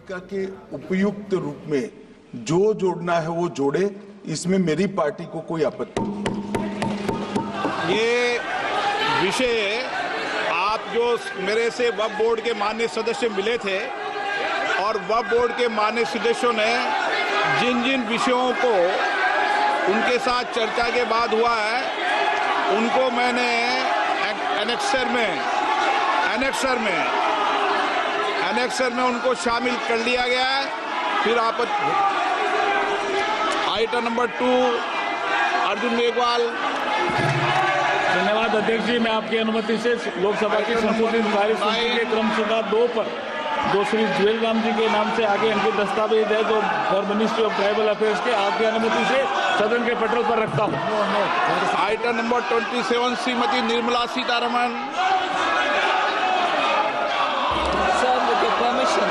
का के उपयुक्त रूप में जो जोड़ना है वो जोड़े, इसमें मेरी पार्टी को कोई आपत्ति नहीं। ये विषय आप जो मेरे से वक्फ बोर्ड के माननीय सदस्य मिले थे और वक्फ बोर्ड के माननीय सदस्यों ने जिन जिन विषयों को उनके साथ चर्चा के बाद हुआ है उनको मैंने एनेक्सर में उनको शामिल कर लिया गया है। फिर आप आइटम नंबर 2 अर्जुन मेघवाल। धन्यवाद अध्यक्ष जी, मैं आपकी अनुमति से लोकसभा की संशोधित कार्यसूची के क्रम संख्या 2 पर जो श्री जुएल राम जी के नाम से आगे इनके दस्तावेज है जो for ministry of tribal affairs के, आपकी अनुमति से सदन के पटल पर रखता हूँ। Item number 27 Shrimati Nirmala Sitharaman. Sir, with your permission,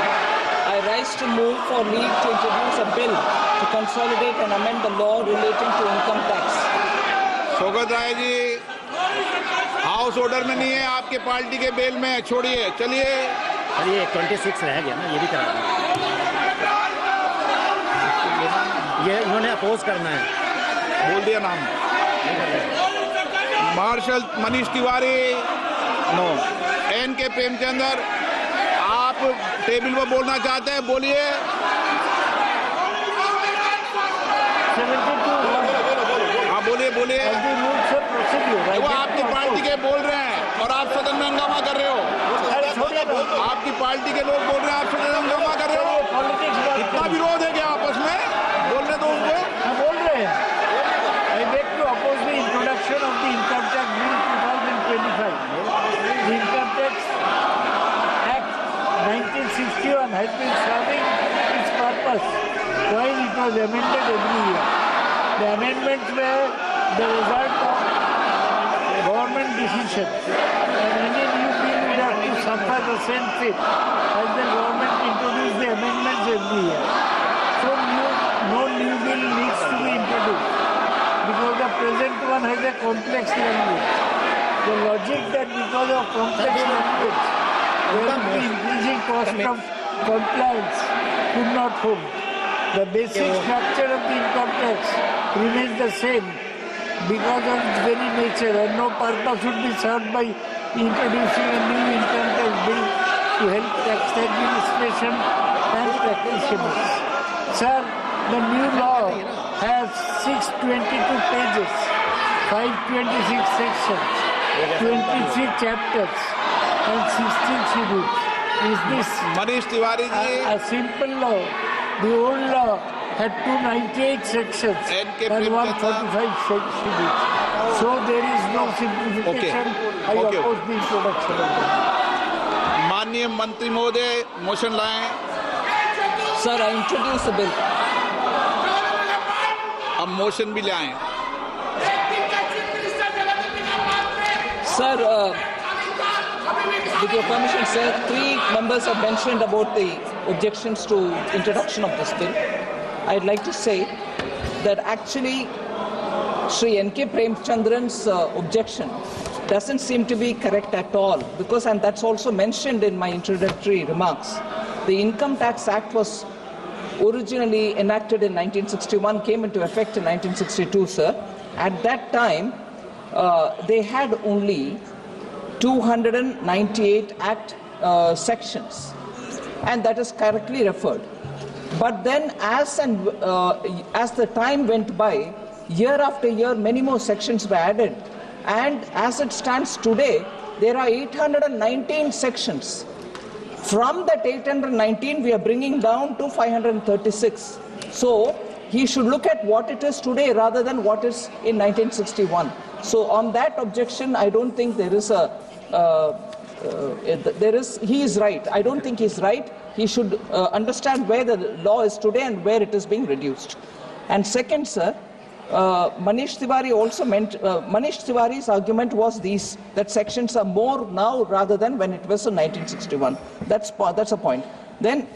I rise to move for leave to introduce a bill to consolidate and amend the law relating to income tax. Saugata Roy ji house order में नहीं है, आपके पार्टी के बेल में, छोड़िए, चलिए। ये 26 रह गया ना, ये भी करा ये उन्होंने अपोज करना है, बोल दिया नाम। Marshal Manish Tiwari, no. N K Premchandra, आप टेबल पर बोलना चाहते हैं, बोलिए। हाँ बोलिए बोलिए। वो आपकी पार्टी के बोल रहे हैं और आप सदन में हंगामा कर रहे हो। आपकी पार्टी के लोग बोल रहे हैं, आप सदन में हंगामा कर रहे हो। इतना विरोध है क्या आपस में? बोलने दो उनको। बोल रहे हैं। I beg to oppose the introduction of the Income Tax Bill 2025. The Income Tax Act 1961 has been serving its purpose while it was amended every year. The amendments were the result of government decision, and any new bill would have to suffer the same fate as the government introduced the amendments every year. So no new bill needs to be introduced because the present one has a complex language. The logic that because of complex language there will be increasing cost of compliance could not hold. The basic structure of the income tax remains the same because of its very nature, and no purpose would be served by introducing a new income tax bill to help tax administration and practitioners. Sir, the new law has 622 pages, 526 sections, 23 chapters, and 16 schedules. Is this Manish Tiwari ji, a simple law? The old law had 298 sections and 145 schedules. So there is no simplification. I oppose the introduction of that. माननीय मंत्री महोदय motion लाएं। Sir, I introduce the bill. अब motion भी लाएं। Sir, with your permission, sir, 3 members have mentioned about the objections to introduction of this bill. I'd like to say that actually Sri N.K. Premchandran's objection doesn't seem to be correct at all because, and that's also mentioned in my introductory remarks, the Income Tax Act was originally enacted in 1961, came into effect in 1962, sir. At that time, they had only 298 Act sections, and that is correctly referred. But then as the time went by, year after year, many more sections were added. And as it stands today, there are 819 sections. From that 819, we are bringing down to 536. So he should look at what it is today rather than what is in 1961. So on that objection, I don't think there is a, he is right. I don't think he's right. He should understand where the law is today and where it is being reduced. And second, sir, Manish Tiwari also meant, Manish Tiwari's argument was that sections are more now rather than when it was in 1961. That's a point. Then,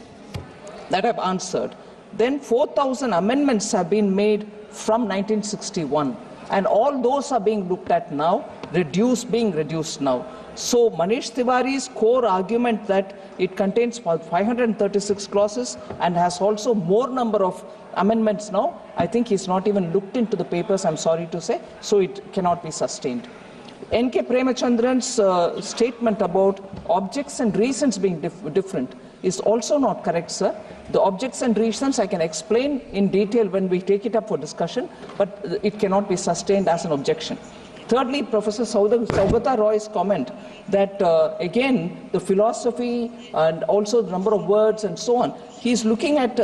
that I've answered. Then 4,000 amendments have been made from 1961. And all those are being looked at now. being reduced now. So Manish Tiwari's core argument that it contains 536 clauses and has also more number of amendments now, I think he's not even looked into the papers, I'm sorry to say, so it cannot be sustained. N.K. Premachandran's statement about objects and reasons being different is also not correct, sir. The objects and reasons I can explain in detail when we take it up for discussion, but it cannot be sustained as an objection. Thirdly, Professor Saugata Roy's comment that, again, the philosophy and also the number of words and so on, he's looking at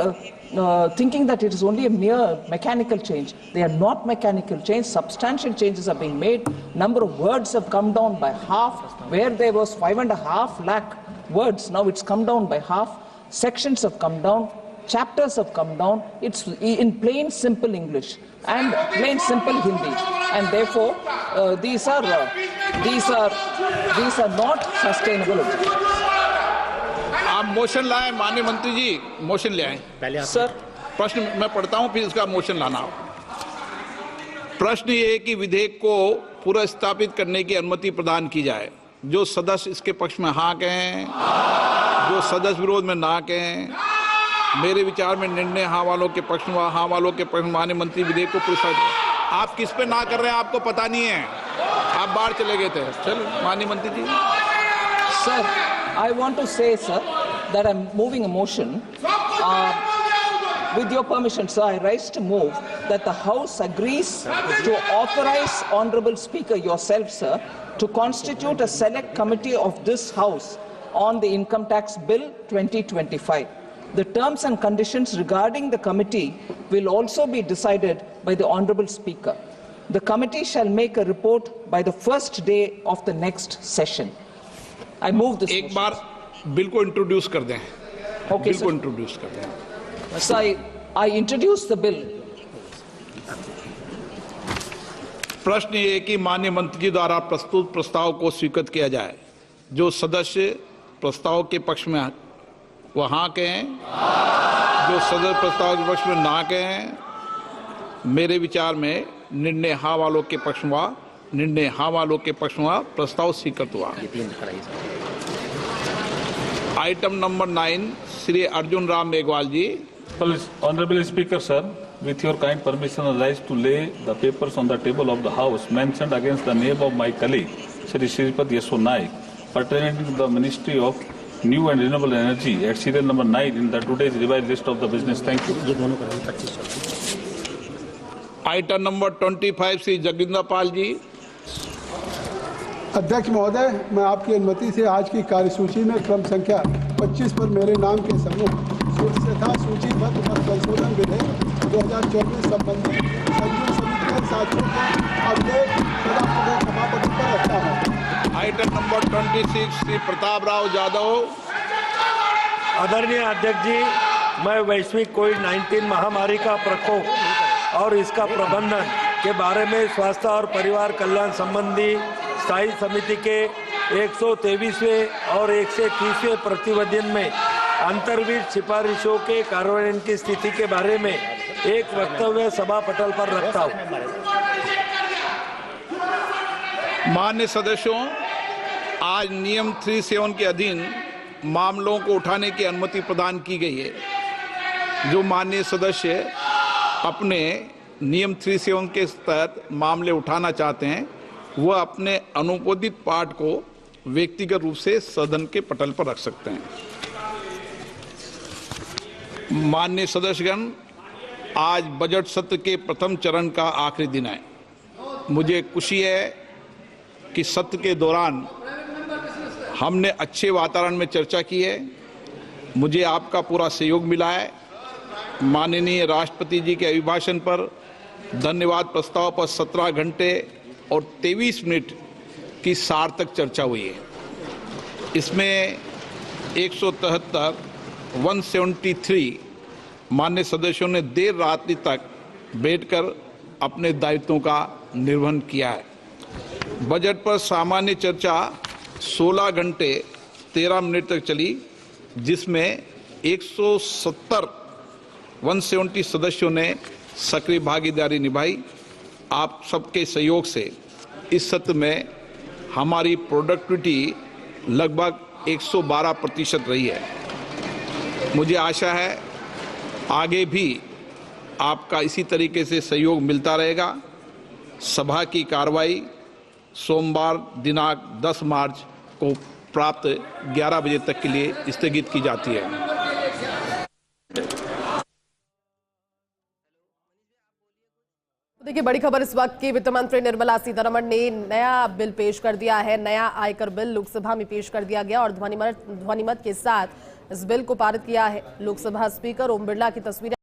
thinking that it is only a mere mechanical change. They are not mechanical change. Substantial changes are being made. Number of words have come down by half. Where there was 5.5 lakh words, now it's come down by half. Sections have come down. Chapters have come down. It's in plain, simple English and plain, simple Hindi. And therefore, these are not sustainable objectives. आप motion लाएं, माननीय मंत्री जी, motion ले आएं। पहले आप Sir, प्रश्न मैं पढ़ता हूं, फिर इसका मोशन लाना। प्रश्न ये है कि विधेयक को पूरा स्थापित करने की अनुमति प्रदान की जाए। जो सदस्य इसके पक्ष में हाँ कहें, जो सदस्य विरोध में ना कहें। मेरे विचार में निर्णय हाँ वालों के पक्ष में, हाँ वालों के पक्ष में माननीय मंत्री विधेयक को पूरा। आप किस पे ना कर रहे हैं आपको पता नहीं है, आप बाहर चले गए थे। चलो माननीय मंत्री जी। Sir, I want to say, sir, that I'm moving a motion. With your permission, sir, I rise to move that the House agrees to authorize Honorable Speaker yourself, sir, to constitute a select committee of this House on the Income Tax Bill 2025. The terms and conditions regarding the committee will also be decided by the Honorable Speaker. The committee shall make a report by the first day of the next session. I move this एक motion. बार bill को introduce कर दें। Okay, bill sir. को introduce कर दें। So I introduce the bill. प्रश्न ये है कि माननीय मंत्री जी द्वारा प्रस्तुत प्रस्ताव को स्वीकृत किया जाए। जो सदस्य प्रस्ताव के पक्ष में वो हाँ कहें, जो सदस्य प्रस्ताव के पक्ष में ना कहें। मेरे विचार में निर्णय हाँ वालों के पक्ष में हुआ, निर्णय हाँ वालों के पक्ष में हुआ, प्रस्ताव स्वीकृत हुआ। Item number 9 Shri Arjun Ram Meghwal ji. Honorable Speaker, sir, with your kind permission, I rise to lay the papers on the table of the House mentioned against the name of my colleague, Shri Shripad Yesho Naik, pertaining to the Ministry of New and Renewable Energy at serial number 9 in the today's revised list of the business. Thank you. Item number 25 Shri Jagvinder Pal ji. अध्यक्ष महोदय, मैं आपकी अनुमति से आज की कार्यसूची में क्रम संख्या 25 पर मेरे नाम के समूह तथा सूचीबद्ध पर संशोधन विधेयक 2024 संबंधी संयुक्त समिति के साथियों को अपडेट सभापति पर रखता हूँ। Item number 26 Shri Pratap Rao Yadav. आदरणीय अध्यक्ष जी, मैं वैश्विक कोविड-19 महामारी का प्रकोप और इसका प्रबंधन के बारे में स्वास्थ्य और परिवार कल्याण संबंधी स्थायी समिति के 123वें और 130वें प्रतिवेदन में अंतर्विध सिफारिशों के कार्यान्वयन की स्थिति के बारे में एक वक्तव्य सभा पटल पर रखता हूँ। मान्य सदस्यों, आज नियम 37 के अधीन मामलों को उठाने की अनुमति प्रदान की गई है। जो माननीय सदस्य अपने नियम 37 के तहत मामले उठाना चाहते हैं, वह अपने अनुमोदित पाठ को व्यक्तिगत रूप से सदन के पटल पर रख सकते हैं। माननीय सदस्यगण, आज बजट सत्र के प्रथम चरण का आखिरी दिन है। मुझे खुशी है कि सत्र के दौरान हमने अच्छे वातावरण में चर्चा की है। मुझे आपका पूरा सहयोग मिला है। माननीय राष्ट्रपति जी के अभिभाषण पर धन्यवाद प्रस्ताव पर 17 घंटे और 23 मिनट की सार्थक चर्चा हुई है। इसमें 173 मान्य सदस्यों ने देर रात्रि तक बैठकर अपने दायित्वों का निर्वहन किया है। बजट पर सामान्य चर्चा 16 घंटे 13 मिनट तक चली, जिसमें 170 सदस्यों ने सक्रिय भागीदारी निभाई। आप सबके सहयोग से इस सत्र में हमारी प्रोडक्टिविटी लगभग 112% रही है। मुझे आशा है आगे भी आपका इसी तरीके से सहयोग मिलता रहेगा। सभा की कार्रवाई सोमवार दिनांक 10 मार्च को प्राप्त 11 बजे तक के लिए स्थगित की जाती है। देखिए, बड़ी खबर इस वक्त की, वित्त मंत्री निर्मला सीतारमण ने नया बिल पेश कर दिया है। नया आयकर बिल लोकसभा में पेश कर दिया गया और ध्वनिमत के साथ इस बिल को पारित किया है। लोकसभा स्पीकर ओम बिरला की तस्वीरें